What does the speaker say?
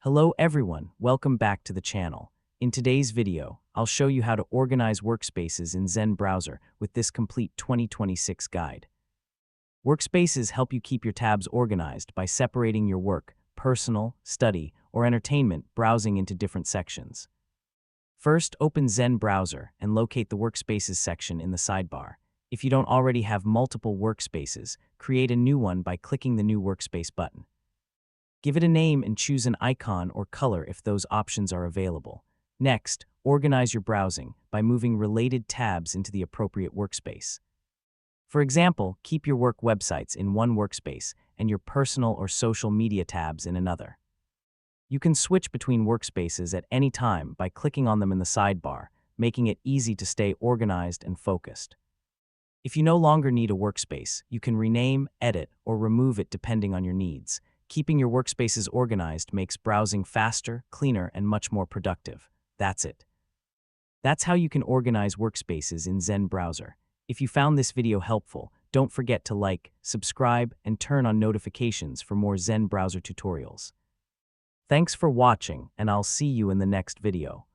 Hello everyone, welcome back to the channel. In today's video, I'll show you how to organize workspaces in Zen Browser with this complete 2026 guide. Workspaces help you keep your tabs organized by separating your work, personal, study, or entertainment browsing into different sections. First, open Zen Browser and locate the Workspaces section in the sidebar. If you don't already have multiple workspaces, create a new one by clicking the New Workspace button. Give it a name and choose an icon or color if those options are available. Next, organize your browsing by moving related tabs into the appropriate workspace. For example, keep your work websites in one workspace and your personal or social media tabs in another. You can switch between workspaces at any time by clicking on them in the sidebar, making it easy to stay organized and focused. If you no longer need a workspace, you can rename, edit, or remove it depending on your needs. Keeping your workspaces organized makes browsing faster, cleaner, and much more productive. That's it. That's how you can organize workspaces in Zen Browser. If you found this video helpful, don't forget to like, subscribe, and turn on notifications for more Zen Browser tutorials. Thanks for watching, and I'll see you in the next video.